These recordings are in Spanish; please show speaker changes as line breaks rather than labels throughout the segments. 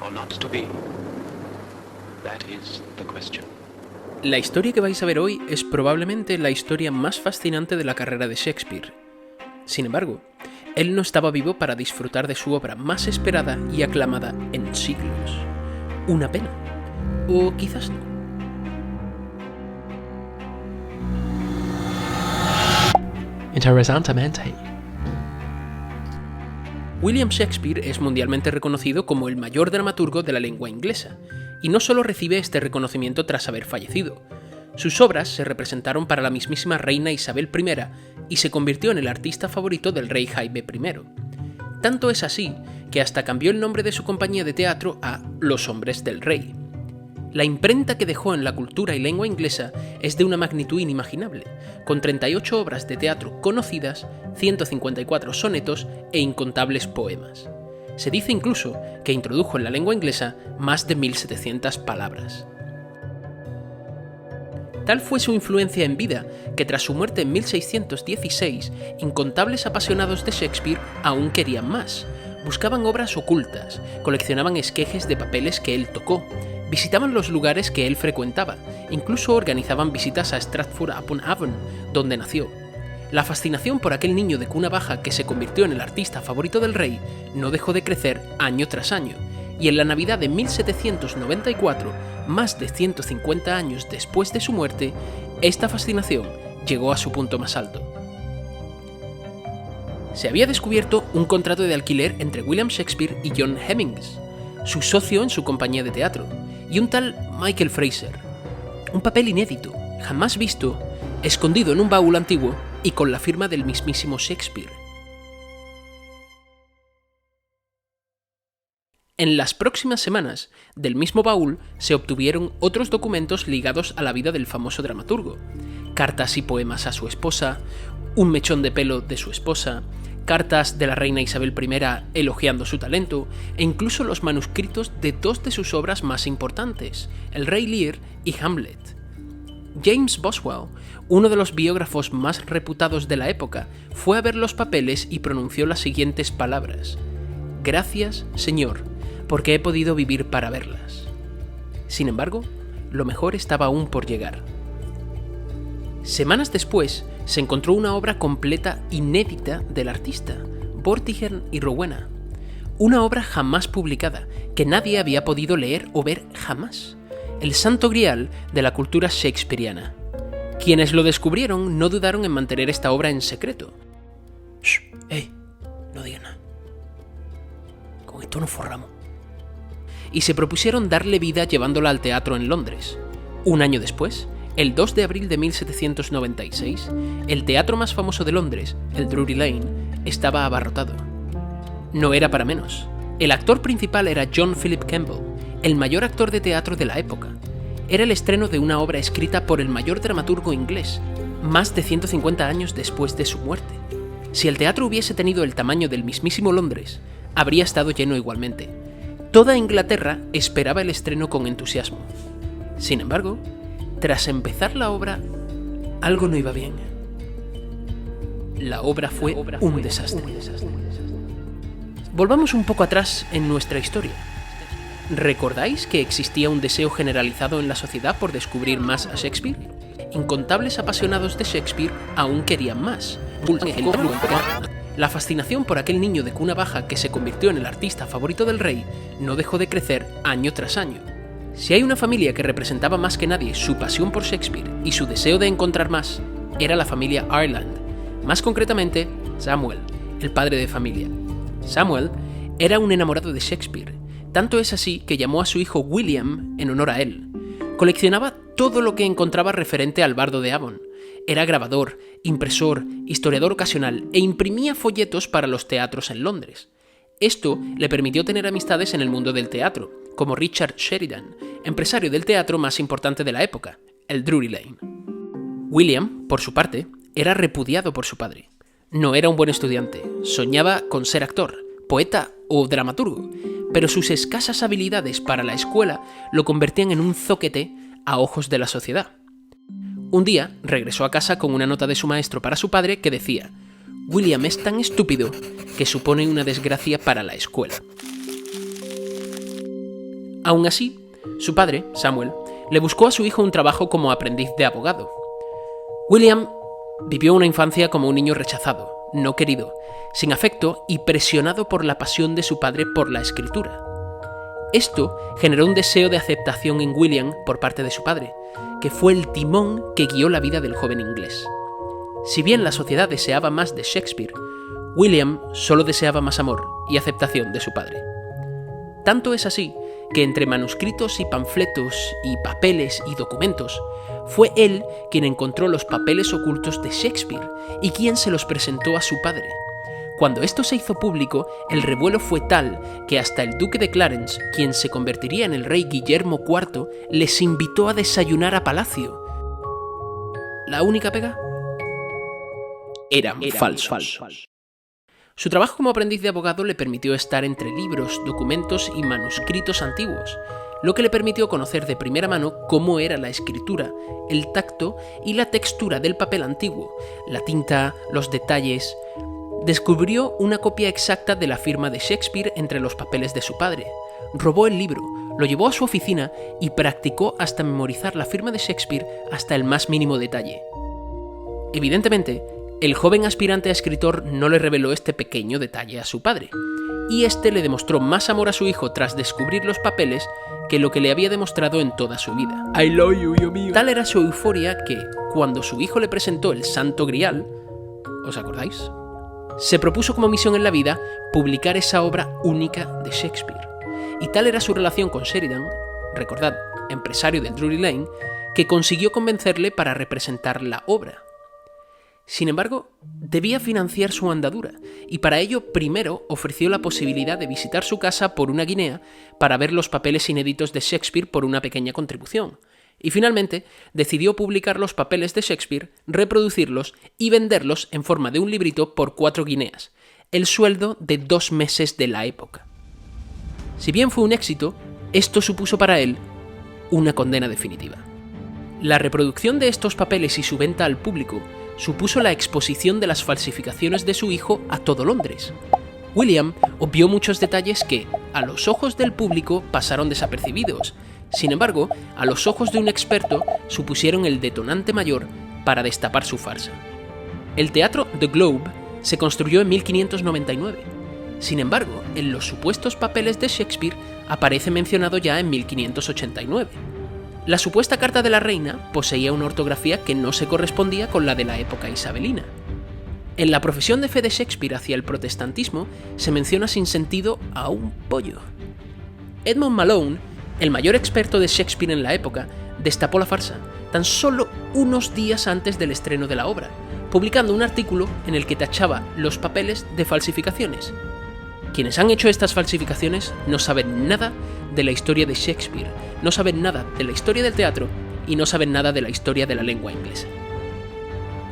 or not to be? That is the question.
La historia que vais a ver hoy es probablemente la historia más fascinante de la carrera de Shakespeare. Sin embargo, él no estaba vivo para disfrutar de su obra más esperada y aclamada en siglos. Una pena. O quizás no.
Interesantemente.
William Shakespeare es mundialmente reconocido como el mayor dramaturgo de la lengua inglesa, y no solo recibe este reconocimiento tras haber fallecido. Sus obras se representaron para la mismísima reina Isabel I y se convirtió en el artista favorito del rey Jaime I. Tanto es así que hasta cambió el nombre de su compañía de teatro a Los Hombres del Rey. La imprenta que dejó en la cultura y lengua inglesa es de una magnitud inimaginable, con 38 obras de teatro conocidas, 154 sonetos e incontables poemas. Se dice incluso que introdujo en la lengua inglesa más de 1700 palabras. Tal fue su influencia en vida que tras su muerte en 1616, incontables apasionados de Shakespeare aún querían más. Buscaban obras ocultas, coleccionaban esquejes de papeles que él tocó, visitaban los lugares que él frecuentaba, incluso organizaban visitas a Stratford-upon-Avon, donde nació. La fascinación por aquel niño de cuna baja que se convirtió en el artista favorito del rey no dejó de crecer año tras año, y en la Navidad de 1794, más de 150 años después de su muerte, esta fascinación llegó a su punto más alto. Se había descubierto un contrato de alquiler entre William Shakespeare y John Hemmings, su socio en su compañía de teatro, y un tal Michael Fraser. Un papel inédito, jamás visto, escondido en un baúl antiguo y con la firma del mismísimo Shakespeare. En las próximas semanas, del mismo baúl se obtuvieron otros documentos ligados a la vida del famoso dramaturgo. Cartas y poemas a su esposa, un mechón de pelo de su esposa, cartas de la reina Isabel I elogiando su talento, e incluso los manuscritos de dos de sus obras más importantes, El Rey Lear y Hamlet. James Boswell, uno de los biógrafos más reputados de la época, fue a ver los papeles y pronunció las siguientes palabras: «Gracias, Señor, porque he podido vivir para verlas». Sin embargo, lo mejor estaba aún por llegar. Semanas después, se encontró una obra completa inédita del artista, Vortigern y Rowena. Una obra jamás publicada, que nadie había podido leer o ver jamás. El santo grial de la cultura shakespeariana. Quienes lo descubrieron no dudaron en mantener esta obra en secreto. ¡Shh! ¡Ey! No digan nada. Con esto nos forramos. Y se propusieron darle vida llevándola al teatro en Londres. Un año después, el 2 de abril de 1796, el teatro más famoso de Londres, el Drury Lane, estaba abarrotado. No era para menos. El actor principal era John Philip Kemble, el mayor actor de teatro de la época. Era el estreno de una obra escrita por el mayor dramaturgo inglés, más de 150 años después de su muerte. Si el teatro hubiese tenido el tamaño del mismísimo Londres, habría estado lleno igualmente. Toda Inglaterra esperaba el estreno con entusiasmo. Sin embargo, tras empezar la obra, algo no iba bien. La obra fue un desastre. Volvamos un poco atrás en nuestra historia. ¿Recordáis que existía un deseo generalizado en la sociedad por descubrir más a Shakespeare? Incontables apasionados de Shakespeare aún querían más. La fascinación por aquel niño de cuna baja que se convirtió en el artista favorito del rey no dejó de crecer año tras año. Si hay una familia que representaba más que nadie su pasión por Shakespeare y su deseo de encontrar más, era la familia Ireland, más concretamente Samuel, el padre de familia. Samuel era un enamorado de Shakespeare, tanto es así que llamó a su hijo William en honor a él. Coleccionaba todo lo que encontraba referente al bardo de Avon. Era grabador, impresor, historiador ocasional e imprimía folletos para los teatros en Londres. Esto le permitió tener amistades en el mundo del teatro, como Richard Sheridan, empresario del teatro más importante de la época, el Drury Lane. William, por su parte, era repudiado por su padre. No era un buen estudiante, soñaba con ser actor, poeta o dramaturgo, pero sus escasas habilidades para la escuela lo convertían en un zoquete a ojos de la sociedad. Un día regresó a casa con una nota de su maestro para su padre que decía: «William es tan estúpido que supone una desgracia para la escuela». Aún así, su padre, Samuel, le buscó a su hijo un trabajo como aprendiz de abogado. William vivió una infancia como un niño rechazado, no querido, sin afecto y presionado por la pasión de su padre por la escritura. Esto generó un deseo de aceptación en William por parte de su padre, que fue el timón que guió la vida del joven inglés. Si bien la sociedad deseaba más de Shakespeare, William solo deseaba más amor y aceptación de su padre. Tanto es así que entre manuscritos y panfletos y papeles y documentos, fue él quien encontró los papeles ocultos de Shakespeare y quien se los presentó a su padre. Cuando esto se hizo público, el revuelo fue tal que hasta el duque de Clarence, quien se convertiría en el rey Guillermo IV, les invitó a desayunar a palacio. ¿La única pega? Eran falsos. Su trabajo como aprendiz de abogado le permitió estar entre libros, documentos y manuscritos antiguos, lo que le permitió conocer de primera mano cómo era la escritura, el tacto y la textura del papel antiguo, la tinta, los detalles. Descubrió una copia exacta de la firma de Shakespeare entre los papeles de su padre. Robó el libro, lo llevó a su oficina y practicó hasta memorizar la firma de Shakespeare hasta el más mínimo detalle. Evidentemente, el joven aspirante a escritor no le reveló este pequeño detalle a su padre, y este le demostró más amor a su hijo tras descubrir los papeles que lo que le había demostrado en toda su vida. I love you, hijo mío. Tal era su euforia que, cuando su hijo le presentó el Santo Grial, ¿os acordáis?, se propuso como misión en la vida publicar esa obra única de Shakespeare. Y tal era su relación con Sheridan, recordad, empresario del Drury Lane, que consiguió convencerle para representar la obra. Sin embargo, debía financiar su andadura, y para ello primero ofreció la posibilidad de visitar su casa por una guinea para ver los papeles inéditos de Shakespeare por una pequeña contribución. Y finalmente decidió publicar los papeles de Shakespeare, reproducirlos y venderlos en forma de un librito por 4 guineas, el sueldo de 2 meses de la época. Si bien fue un éxito, esto supuso para él una condena definitiva. La reproducción de estos papeles y su venta al público supuso la exposición de las falsificaciones de su hijo a todo Londres. William obvió muchos detalles que, a los ojos del público, pasaron desapercibidos. Sin embargo, a los ojos de un experto, supusieron el detonante mayor para destapar su farsa. El teatro The Globe se construyó en 1599. Sin embargo, en los supuestos papeles de Shakespeare aparece mencionado ya en 1589. La supuesta carta de la reina poseía una ortografía que no se correspondía con la de la época isabelina. En la profesión de fe de Shakespeare hacia el protestantismo se menciona sin sentido a un pollo. Edmund Malone, el mayor experto de Shakespeare en la época, destapó la farsa tan solo unos días antes del estreno de la obra, publicando un artículo en el que tachaba los papeles de falsificaciones. Quienes han hecho estas falsificaciones no saben nada de la historia de Shakespeare, no saben nada de la historia del teatro y no saben nada de la historia de la lengua inglesa.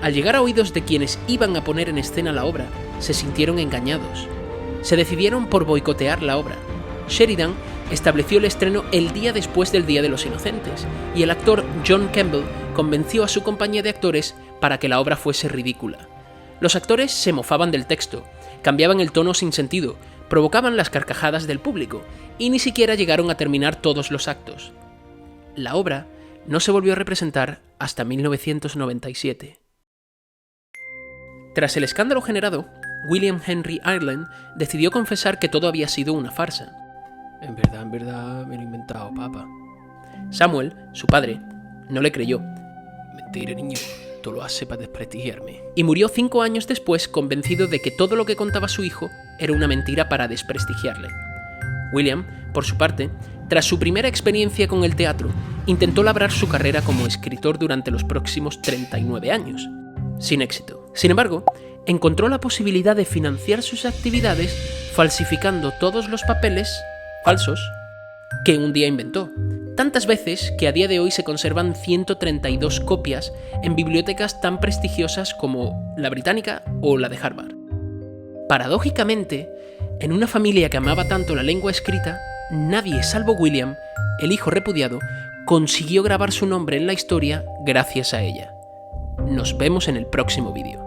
Al llegar a oídos de quienes iban a poner en escena la obra, se sintieron engañados. Se decidieron por boicotear la obra. Sheridan estableció el estreno el día después del Día de los Inocentes, y el actor John Kemble convenció a su compañía de actores para que la obra fuese ridícula. Los actores se mofaban del texto, cambiaban el tono sin sentido, provocaban las carcajadas del público, y ni siquiera llegaron a terminar todos los actos. La obra no se volvió a representar hasta 1997. Tras el escándalo generado, William Henry Ireland decidió confesar que todo había sido una farsa. En verdad, me lo he inventado, papá. Samuel, su padre, no le creyó. Mentira, niño, tú lo haces para desprestigiarme. Y murió 5 años después convencido de que todo lo que contaba su hijo era una mentira para desprestigiarle. William, por su parte, tras su primera experiencia con el teatro, intentó labrar su carrera como escritor durante los próximos 39 años, sin éxito. Sin embargo, encontró la posibilidad de financiar sus actividades falsificando todos los papeles falsos que un día inventó, tantas veces que a día de hoy se conservan 132 copias en bibliotecas tan prestigiosas como la británica o la de Harvard. Paradójicamente, en una familia que amaba tanto la lengua escrita, nadie salvo William, el hijo repudiado, consiguió grabar su nombre en la historia gracias a ella. Nos vemos en el próximo vídeo.